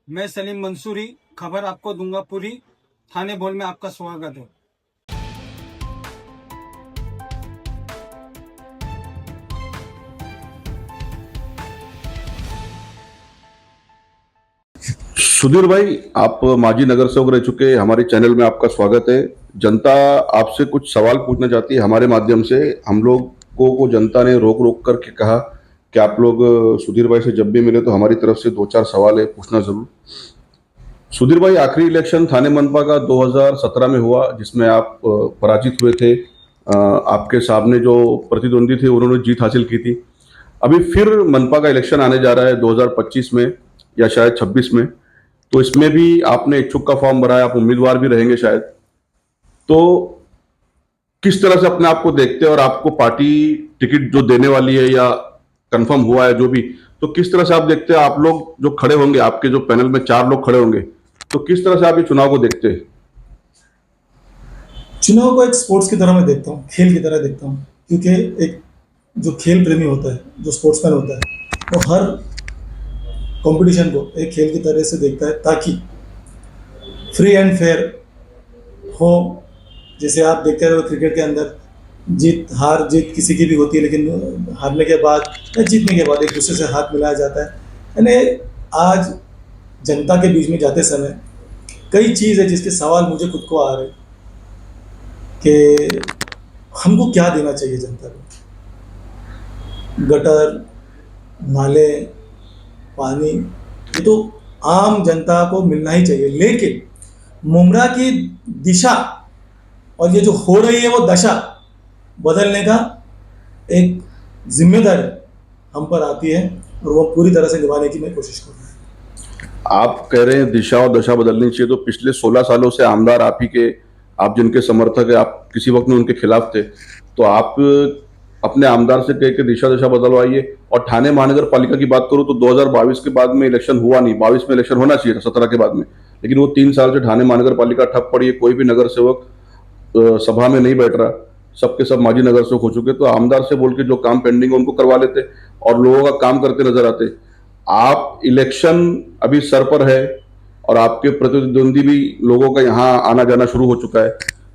मैं सलीम मंसूरी, खबर आपको दूंगा पूरी। थाने बोल में आपका स्वागत है। सुधीर भाई, आप माजी नगर सेवक रह चुके हैं। हमारे चैनल में आपका स्वागत है। जनता आपसे कुछ सवाल पूछना चाहती है हमारे माध्यम से। हम लोगों को जनता ने रोक रोक करके कहा कि आप लोग सुधीर भाई से जब भी मिले तो हमारी तरफ से दो चार सवाल है, पूछना जरूर। सुधीर भाई, आखिरी इलेक्शन थाने मनपा का 2017 में हुआ, जिसमें आप पराजित हुए थे। आपके सामने जो प्रतिद्वंदी थे उन्होंने जीत हासिल की थी। अभी फिर मनपा का इलेक्शन आने जा रहा है 2025 में या शायद 26 में। तो इसमें भी आपने इच्छुक का फॉर्म भरा है, आप उम्मीदवार भी रहेंगे शायद। तो किस तरह से अपने आप को देखते हैं, और आपको पार्टी टिकट जो देने वाली है या कंफर्म हुआ है जो भी, तो किस तरह से आप देखते हैं? आप लोग जो खड़े होंगे, आपके जो पैनल में 4 लोग खड़े होंगे, तो किस तरह से आप ये चुनाव को देखते हैं? चुनाव को एक स्पोर्ट्स की तरह मैं देखता हूँ, खेल की तरह देखता हूँ। क्योंकि एक जो खेल प्रेमी होता है, जो स्पोर्ट्समैन होता है, वो हर कंपटीशन को एक खेल की तरह से देखता है, ताकि फ्री एंड फेयर हो। जैसे आप देखते रहो क्रिकेट के अंदर, जीत किसी की भी होती है, लेकिन हारने के बाद या जीतने के बाद एक दूसरे से हाथ मिलाया जाता है। यानी आज जनता के बीच में जाते समय कई चीज़ है जिसके सवाल मुझे खुद को आ रहे कि हमको क्या देना चाहिए जनता को। गटर, नाले, पानी, ये तो आम जनता को मिलना ही चाहिए, लेकिन मुमरा की दिशा और ये जो हो रही है वो दशा बदलने का एक जिम्मेदारी हम पर आती है, और वो पूरी तरह से निभाने की मैं कोशिश करूँगा। आप कह रहे हैं दिशा और दशा बदलनी चाहिए, तो पिछले 16 सालों से आमदार आप ही के, आप जिनके समर्थक है, आप किसी वक्त में उनके खिलाफ थे, तो आप अपने आमदार से कह के दिशा दशा बदलवाइए। और थाने महानगर पालिका की बात करूं तो 2022 के बाद में इलेक्शन हुआ नहीं। 22 में इलेक्शन होना चाहिए था, 17 के बाद में, लेकिन वो 3 साल से थाने महानगर पालिका ठप पड़ी है। कोई भी नगर सेवक सभा में नहीं बैठ रहा, सबके सब माजी नगर सेवक हो चुके। तो आमदार से बोल के जो काम पेंडिंग है उनको करवा लेते और लोगों का काम करते नजर आते। आप इलेक्शन अभी सर पर है और आपके प्रतिद्वंदी भी लोगों का यहाँ आना जाना शुरू हो चुका है,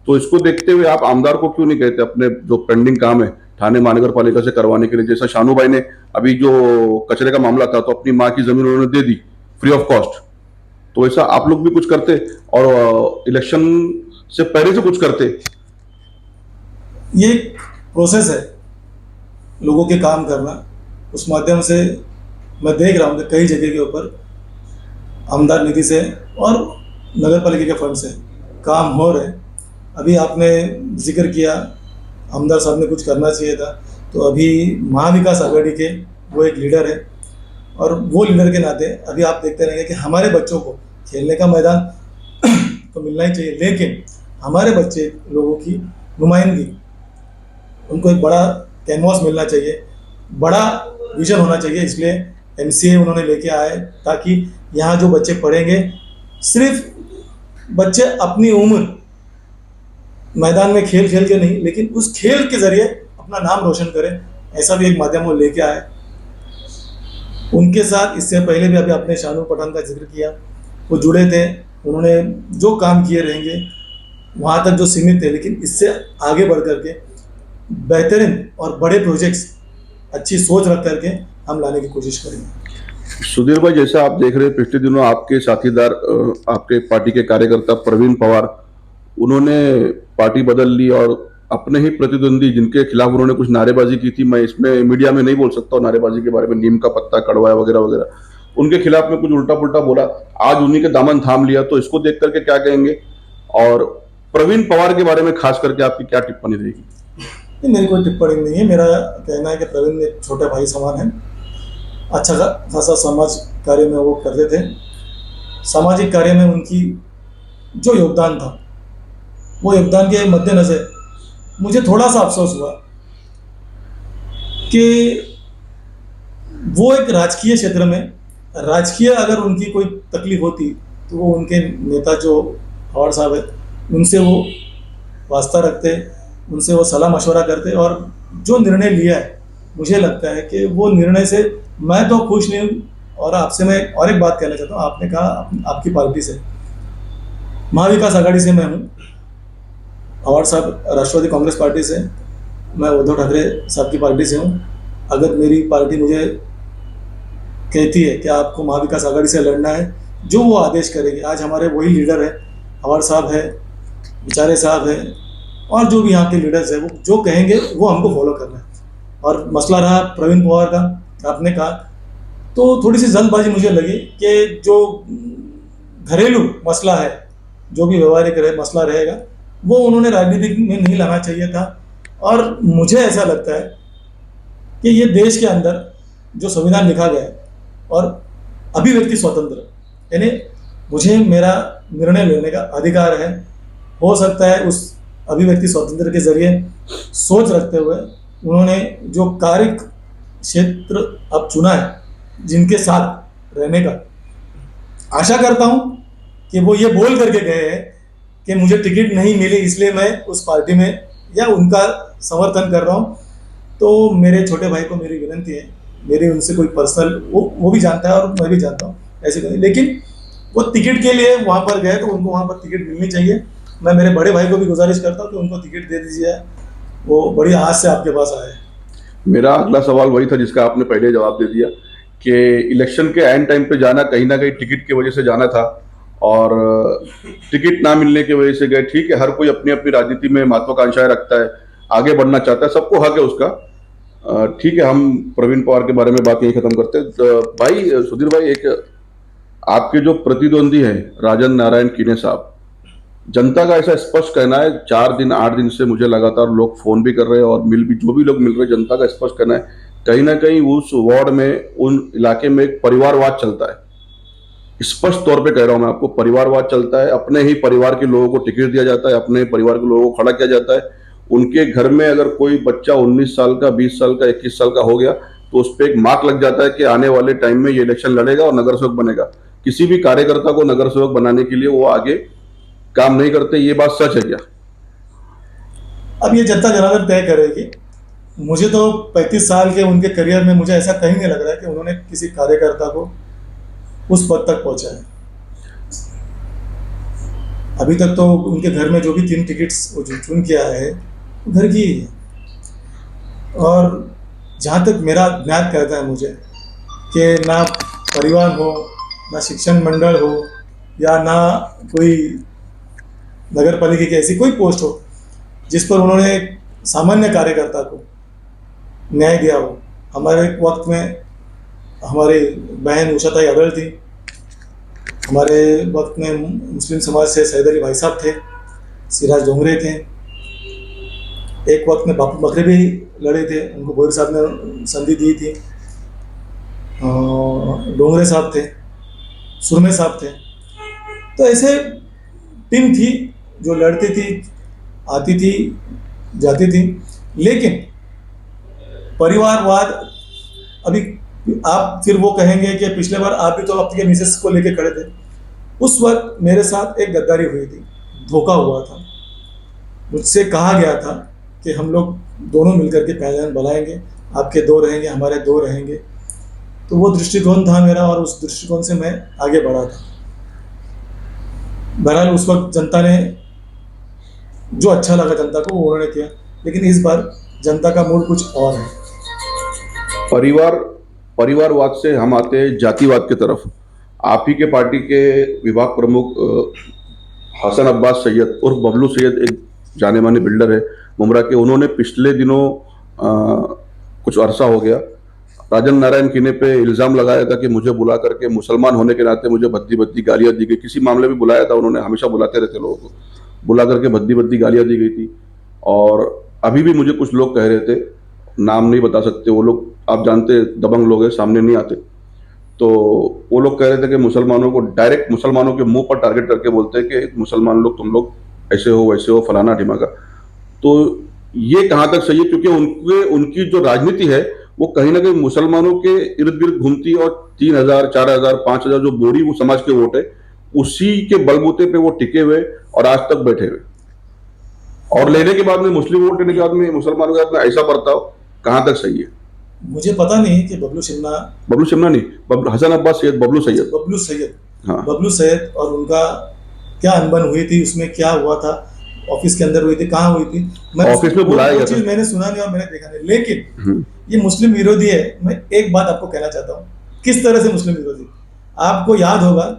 तो इसको देखते हुए आप आमदार को क्यों नहीं कहते अपने जो पेंडिंग काम है थाने महानगर पालिका से करवाने के लिए? जैसा शानू भाई ने अभी जो कचरे का मामला था, तो अपनी माँ की जमीन उन्होंने दे दी फ्री ऑफ कॉस्ट। तो ऐसा आप लोग भी कुछ करते और इलेक्शन से पहले से कुछ करते। ये एक प्रोसेस है लोगों के काम करना। उस माध्यम से मैं देख रहा हूँ कि कई जगह के ऊपर आमदार निधि से और नगर पालिका के फंड से काम हो रहे हैं। अभी आपने जिक्र किया आमदार साहब ने कुछ करना चाहिए था, तो अभी महाविकास आघाड़ी के वो एक लीडर है, और वो लीडर के नाते अभी आप देखते रहेंगे कि हमारे बच्चों को खेलने का मैदान तो मिलना ही चाहिए, लेकिन हमारे बच्चे लोगों की नुमाइंदगी, उनको एक बड़ा कैनवास मिलना चाहिए, बड़ा विजन होना चाहिए। इसलिए एमसीए उन्होंने लेके आए, ताकि यहाँ जो बच्चे पढ़ेंगे, सिर्फ बच्चे अपनी उम्र मैदान में खेल खेल के नहीं, लेकिन उस खेल के जरिए अपना नाम रोशन करें, ऐसा भी एक माध्यम वो लेके आए। उनके साथ इससे पहले भी अभी आपने शानू पठान का जिक्र किया, वो जुड़े थे, उन्होंने जो काम किए रहेंगे वहाँ तक जो सीमित थे, लेकिन इससे आगे बढ़ करके बेहतरीन और बड़े प्रोजेक्ट्स, अच्छी सोच रख करके हम लाने की कोशिश करेंगे। सुधीर भाई, जैसा आप देख रहे हैं, पिछले दिनों आपके साथीदार, आपके पार्टी के कार्यकर्ता प्रवीण पवार, उन्होंने पार्टी बदल ली और अपने ही प्रतिद्वंदी जिनके खिलाफ उन्होंने कुछ नारेबाजी की थी, मैं इसमें मीडिया में नहीं बोल सकता नारेबाजी के बारे में, नीम का पत्ता कड़वा वगैरह वगैरह, उनके खिलाफ में कुछ उल्टा पुल्टा बोला, आज उन्हीं के दामन थाम लिया, तो इसको देख करके क्या कहेंगे? और प्रवीण पवार के बारे में खास करके आपकी क्या टिप्पणी रहेगी? मेरी कोई टिप्पणी नहीं है। मेरा कहना है कि प्रवीण एक छोटे भाई समान है। अच्छा खासा समाज कार्य में वो करते थे। सामाजिक कार्य में उनकी जो योगदान था, वो योगदान के मद्देनजर मुझे थोड़ा सा अफसोस हुआ कि वो एक राजकीय क्षेत्र में, राजकीय अगर उनकी कोई तकलीफ होती तो वो उनके नेता जो पवार साहब है, उनसे वो वास्ता रखते, उनसे वो सलाह मशवरा करते, और जो निर्णय लिया है, मुझे लगता है कि वो निर्णय से मैं तो खुश नहीं हूँ, और आपसे मैं और एक बात कहना चाहता हूँ। आपने कहा आपकी पार्टी से, महाविकास आघाड़ी से मैं हूँ, पवार साहब राष्ट्रवादी कांग्रेस पार्टी से, मैं उद्धव ठाकरे साहब की पार्टी से हूँ। अगर मेरी पार्टी मुझे कहती है कि आपको महाविकास आघाड़ी से लड़ना है, जो वो आदेश करेगी, आज हमारे वही लीडर है, पवार साहब है, विचारे साहब है, और जो भी यहाँ के लीडर्स है, वो जो कहेंगे वो हमको फॉलो करना है। और मसला रहा प्रवीण पवार का, आपने कहा, तो थोड़ी सी जल्दबाजी मुझे लगी कि जो घरेलू मसला है, जो भी व्यवहारिक मसला रहेगा, वो उन्होंने राजनीति में नहीं लाना चाहिए था। और मुझे ऐसा लगता है कि ये देश के अंदर जो संविधान लिखा गया है और अभिव्यक्ति स्वतंत्र, यानी मुझे मेरा निर्णय लेने का अधिकार है, हो सकता है उस अभिव्यक्ति स्वतंत्र के जरिए सोच रखते हुए उन्होंने जो कार्य क्षेत्र अब चुना है, जिनके साथ रहने का, आशा करता हूं कि वो ये बोल करके गए हैं कि मुझे टिकट नहीं मिली इसलिए मैं उस पार्टी में या उनका समर्थन कर रहा हूं। तो मेरे छोटे भाई को मेरी विनती है, मेरी उनसे कोई पर्सनल, वो भी जानता है और मैं भी जानता हूँ, ऐसे नहीं, लेकिन वो टिकट के लिए वहाँ पर गए तो उनको वहाँ पर टिकट मिलनी चाहिए। मैं मेरे बड़े भाई को भी गुजारिश करता हूँ कि उनको टिकट दे दीजिए, वो बड़ी आस से आपके पास आए। मेरा अगला सवाल वही था जिसका आपने पहले जवाब दे दिया कि इलेक्शन के एंड टाइम पे जाना, कहीं ना कहीं टिकट की वजह से जाना था और टिकट ना मिलने की वजह से गए। ठीक है, हर कोई अपनी अपनी राजनीति में महत्वाकांक्षाएं रखता है, आगे बढ़ना चाहता है, सबको हक है उसका। ठीक है, हम प्रवीण पवार के बारे में बात यही खत्म करते हैं। भाई सुधीर भाई, एक आपके जो प्रतिद्वंदी हैं राजन नारायण कीने साहब, जनता का ऐसा स्पष्ट कहना है, 4 दिन 8 दिन से मुझे लगातार लोग फोन भी कर रहे हैं और मिल भी, जो भी लोग मिल रहे हैं, जनता का स्पष्ट कहना है कहीं ना कहीं उस वार्ड में, उन इलाके में एक परिवारवाद चलता है। स्पष्ट तौर पे कह रहा हूं मैं आपको, परिवारवाद चलता है। अपने ही परिवार के लोगों को टिकट दिया जाता है, अपने परिवार के लोगों को खड़ा किया जाता है। उनके घर में अगर कोई बच्चा 19 साल का, 20 साल का, 21 साल का हो गया तो उस पर एक मार्क लग जाता है कि आने वाले टाइम में ये इलेक्शन लड़ेगा और नगर सेवक बनेगा। किसी भी कार्यकर्ता को नगर सेवक बनाने के लिए वो आगे काम नहीं करते। ये बात सच है क्या? अब ये जनता जनार्दन तय करेगी। मुझे तो 35 साल के उनके करियर में मुझे ऐसा कहीं नहीं लग रहा है कि उन्होंने किसी कार्यकर्ता को उस पद तक पहुंचाया। अभी तक तो उनके घर में जो भी 3 टिकट्स वो चुन किया है, वो घर की ही है। और जहाँ तक मेरा ज्ञात कहता है मुझे कि ना परिवार हो, ना शिक्षण मंडल हो, या ना कोई नगर पालिका की ऐसी कोई पोस्ट हो जिस पर उन्होंने एक सामान्य कार्यकर्ता को न्याय दिया हो। हमारे वक्त में हमारी बहन उषाताई अडल थी, हमारे वक्त में मुस्लिम समाज से सैयद अली भाई साहब थे, सिराज डोंगरे थे, एक वक्त में बापू बकरे भी लड़े थे, उनको बोर साहब ने संधि दी थी, डोंगरे साहब थे, सुरमे साहब थे। तो ऐसे टीम थी जो लड़ती थी, आती थी, जाती थी। लेकिन परिवारवाद, अभी आप फिर वो कहेंगे कि पिछले बार आप भी तो अपने मिसेस को लेके खड़े थे। उस वक्त मेरे साथ एक गद्दारी हुई थी, धोखा हुआ था। मुझसे कहा गया था कि हम लोग दोनों मिलकर के पहचान बनाएंगे, आपके 2 रहेंगे, हमारे 2 रहेंगे। तो वो दृष्टिकोण था मेरा और उस दृष्टिकोण से मैं आगे बढ़ा था। बहरहाल उस वक्त जनता ने जो अच्छा लगा जनता को वो उन्होंने किया, लेकिन इस बार जनता का मूड कुछ और है। परिवारवाद से हम आते हैं जातिवाद की तरफ। आप ही के पार्टी के विभाग प्रमुख हसन अब्बास सैयद उर्फ बबलू सैयद, एक जाने माने बिल्डर है मुमरा के, उन्होंने पिछले दिनों कुछ अरसा हो गया राजन नारायण कीने पे इल्ज़ाम लगाया था कि मुझे बुला करके, मुसलमान होने के नाते मुझे भद्दी भद्दी गालियाँ दी गई। किसी मामले में बुलाया था उन्होंने, हमेशा बुलाते रहते लोगों को, बुला करके भद्दी भद्दी गालियाँ दी गई थी। और अभी भी मुझे कुछ लोग कह रहे थे, नाम नहीं बता सकते, वो लोग आप जानते दबंग लोग हैं, सामने नहीं आते, तो वो लोग कह रहे थे कि मुसलमानों को डायरेक्ट, मुसलमानों के मुंह पर टारगेट करके बोलते हैं कि मुसलमान लोग, तुम लोग ऐसे हो, वैसे हो, फलाना ढिमाका। तो ये कहाँ तक सही है? क्योंकि उनकी जो राजनीति है वो कहीं ना कहीं मुसलमानों के इर्द गिर्द घूमती है और 3000, 4000, 5000 जो बोरी वो समाज के वोट है, उसी के बलबूते पे वो टिके हुए और आज तक बैठे हुए। और लेने के बाद में, मुस्लिम वोट लेने के बाद में मुसलमानों के साथ में ऐसा बर्ताव कहाँ तक सही है? मुझे पता नहीं कि बबलू शिमला नहीं, हसन अब्बास सैयद, बबलू सैयद। बबलू सैयद हाँ। बबलू सैयद और उनका क्या अनबन हुई थी, उसमें क्या हुआ था, ऑफिस के अंदर हुई थी, कहाँ हुई थी, ऑफिस में बुलाया वो गया चीज था। मैंने सुना नहीं और मैंने देखा नहीं। लेकिन हम्म, ये मुस्लिम विरोधी है। मैं एक बात आपको कहना चाहता हूँ, किस तरह से मुस्लिम विरोधी। आपको याद होगा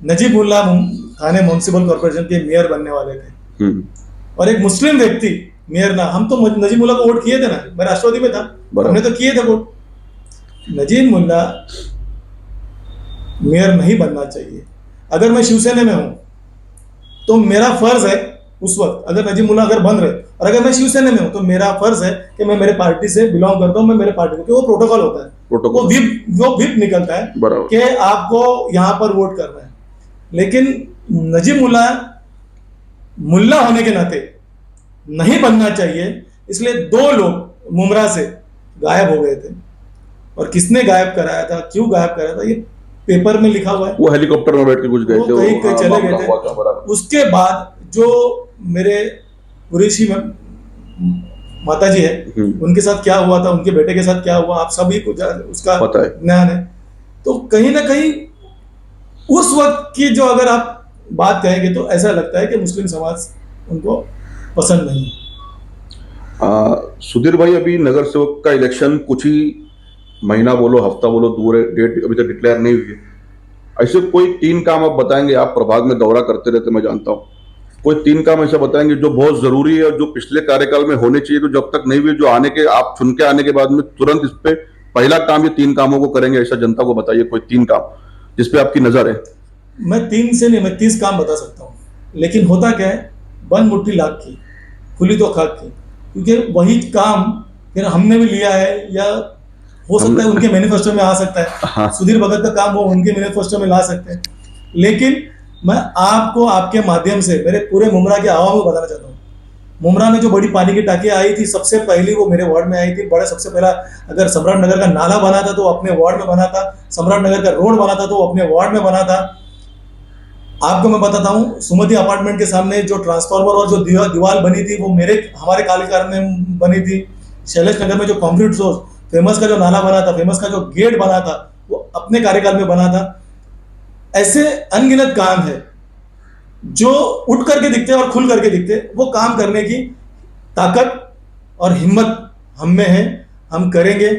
नजीबुल्लाह थाने म्यूनसिपल कॉर्पोरेशन के मेयर बनने वाले थे, हम्म, और एक मुस्लिम व्यक्ति मेयर ना, हम तो नजीबुल्लाह को वोट किए थे ना, मैं राष्ट्रवादी में था, बराबर। हमने तो किए थे वोट। नजीब मुल्ला मेयर नहीं बनना चाहिए। अगर मैं शिवसेना में हूं तो मेरा फर्ज है उस वक्त, अगर नजीब मुल्ला अगर बन रहे, और अगर मैं शिवसेना में हूं तो मेरा फर्ज है कि मैं मेरे पार्टी से बिलोंग करता हूं, मैं मेरे पार्टी को, वो प्रोटोकॉल होता है, प्रोटोकॉल। वो विप निकलता है बराबर। कि आपको यहां पर वोट करना है। लेकिन नजीब मुल्ला मुल्ला होने के नाते नहीं बनना चाहिए, इसलिए 2 लोग मुमरा से गायब हो गए थे। और किसने गायब कराया था, क्यों गायब कराया था, ये पेपर में लिखा हुआ है। वो हेलीकॉप्टर में बैठ के कुछ गए वो थे, कहीं कहीं हाँ, चले मामला गए हुआ था। थे। बराबर। उसके बाद जो मेरे कुरैशी में माता जी है, उनके साथ क्या हुआ था, उनके बेटे के साथ क्या हुआ, आप सभी को उसका पता है। ज्ञान है। तो कहीं ना कहीं उस वक्त की जो अगर आप बात कहेंगे तो ऐसा लगता है कि मुस्लिम समाज उनको पसंद नहीं है। सुधीर भाई, अभी नगर सेवक का इलेक्शन कुछ ही महीना बोलो, हफ्ता बोलो दूर है, डेट अभी तक डिक्लेयर नहीं हुई है। ऐसे कोई 3 काम आप बताएंगे, आप प्रभाग में दौरा करते रहते मैं जानता हूँ, कोई 3 काम ऐसा बताएंगे जो बहुत जरूरी है और जो पिछले कार्यकाल में होने चाहिए, तो जब तक नहीं हुए, जो आने के आप चुन के आने के बाद में तुरंत इस पे पहला काम ये 3 कामों को करेंगे, ऐसा जनता को बताइए कोई 3 काम जिसपे आपकी नजर है। मैं 3 से नहीं, मैं 30 काम बता सकता हूँ। लेकिन होता क्या है, बंद मुट्ठी लाख की, खुली तो खाक की। क्योंकि वही काम फिर हमने भी लिया है, या हो सकता है उनके मैनिफेस्टो में आ सकता हाँ। है, सुधीर भगत का काम वो उनके मैनिफेस्टो में ला सकते हैं। लेकिन मैं आपको आपके माध्यम से मेरे पूरे मुमरा के आवाम को बताना चाहता हूँ, मुमरा में जो बड़ी पानी की टाकी आई थी, सबसे पहली वो मेरे वार्ड में आई थी। बड़ा सबसे पहला अगर सम्राट नगर का नाला बना था तो वो अपने वार्ड में बना था, सम्राट नगर का रोड बना था तो वो अपने वार्ड में बना था। आपको मैं बताता हूँ, सुमति अपार्टमेंट के सामने जो ट्रांसफार्मर और जो दीवार बनी थी वो हमारे कार्यकाल में बनी थी। शैलेश नगर में जो कंक्रीट सोर्स, फेमस का जो नाला बना था, फेमस का जो गेट बना था, वो अपने कार्यकाल में बना था। ऐसे अनगिनत काम है जो उठ करके दिखते और खुल करके दिखते। वो काम करने की ताकत और हिम्मत हम में है, हम करेंगे।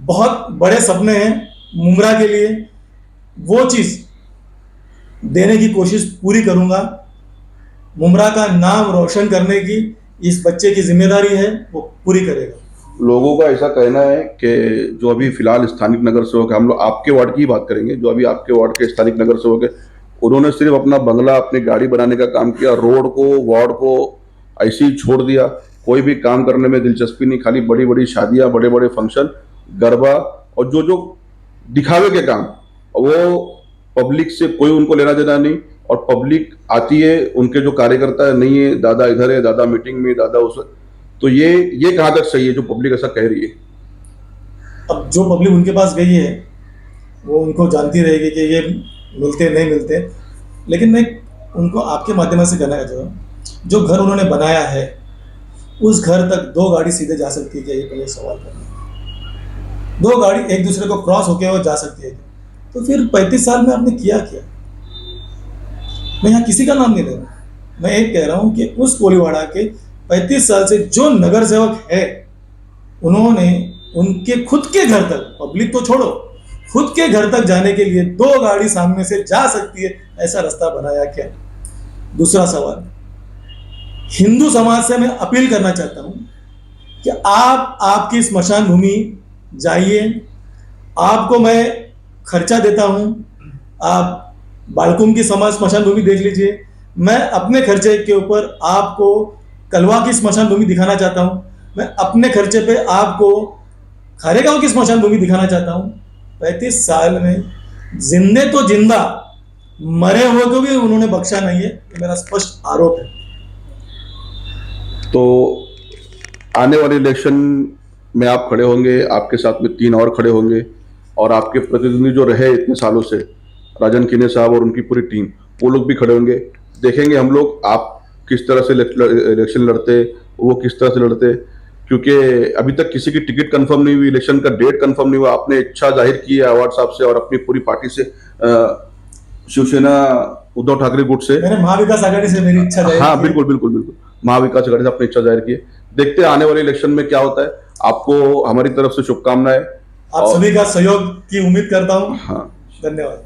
बहुत बड़े सपने हैं मुमरा के लिए, वो चीज देने की कोशिश पूरी करूंगा। मुमरा का नाम रोशन करने की इस बच्चे की जिम्मेदारी है, वो पूरी करेगा। लोगों का ऐसा कहना है कि जो अभी फिलहाल स्थानिक नगर सेवक है, हम लोग आपके वार्ड की ही बात करेंगे, जो अभी आपके वार्ड के स्थानिक नगर सेवक है, उन्होंने सिर्फ अपना बंगला, अपनी गाड़ी बनाने का काम किया, रोड को, वार्ड को ऐसे ही छोड़ दिया। कोई भी काम करने में दिलचस्पी नहीं, खाली बड़ी बड़ी शादियां, बड़े बड़े फंक्शन, गरबा और जो जो दिखावे के काम, वो पब्लिक से कोई उनको लेना देना नहीं। और पब्लिक आती है, उनके जो कार्यकर्ता है, नहीं है दादा इधर है, दादा मीटिंग में, दादा उस, तो ये कहाँ तक सही है जो पब्लिक ऐसा कह रही है? अब जो पब्लिक उनके पास गई है वो उनको जानती रहेगी कि ये मिलते नहीं मिलते। लेकिन मैं उनको आपके माध्यम से कहना चाहता हूँ, जो घर उन्होंने बनाया है उस घर तक 2 गाड़ी सीधे जा सकती है क्या, ये पहले सवाल करना। 2 गाड़ी एक दूसरे को क्रॉस होके वो जा सकती है, तो फिर 35 साल में आपने किया क्या? मैं यहाँ किसी का नाम नहीं ले रहा, मैं एक कह रहा हूँ कि उस कोलीवाड़ा के 35 साल से जो नगर सेवक है, उन्होंने उनके खुद के घर तक, पब्लिक तो छोड़ो, खुद के घर तक जाने के लिए 2 गाड़ी सामने से जा सकती है, ऐसा रास्ता बनाया क्या? दूसरा सवाल, हिंदू समाज से मैं अपील करना चाहता हूं कि आप आपकी स्मशान भूमि जाइए, आपको मैं खर्चा देता हूं, आप बालकुम की समाज स्मशान भूमि देख लीजिए। मैं अपने खर्चे के ऊपर आपको कलवा की स्मशान भूमि दिखाना चाहता हूं, मैं अपने खर्चे पे आपको खारेगांव की स्मशान भूमि दिखाना चाहता हूं। 35 साल में जिंदे तो जिंदा, मरे हुए को भी उन्होंने बख्शा नहीं है, ये मेरा स्पष्ट आरोप है। तो आने वाले इलेक्शन में आप खड़े होंगे, आपके साथ में 3 और खड़े होंगे, और आपके प्रतिद्वंदी जो रहे इतने सालों से, राजन किने साहब और उनकी पूरी टीम, वो लोग भी खड़े होंगे। देखेंगे हम लोग आप किस तरह से इलेक्शन लड़ते, वो किस तरह से लड़ते। क्योंकि अभी तक किसी की टिकट कंफर्म नहीं हुई, इलेक्शन का डेट कंफर्म नहीं हुआ। आपने इच्छा जाहिर की है अवार्ड साहब से और अपनी पूरी पार्टी से, शिवसेना उद्धव ठाकरे गुट से। मैंने महाविकास आघाड़ी से मेरी इच्छा जाहिर हाँ की है। बिल्कुल बिल्कुल बिल्कुल, महाविकास आघाड़ी से अपनी इच्छा जाहिर की है। देखते हैं आने वाले इलेक्शन में क्या होता है। आपको हमारी तरफ से शुभकामनाएं। आप सभी का सहयोग की उम्मीद करता हूँ। हाँ। धन्यवाद।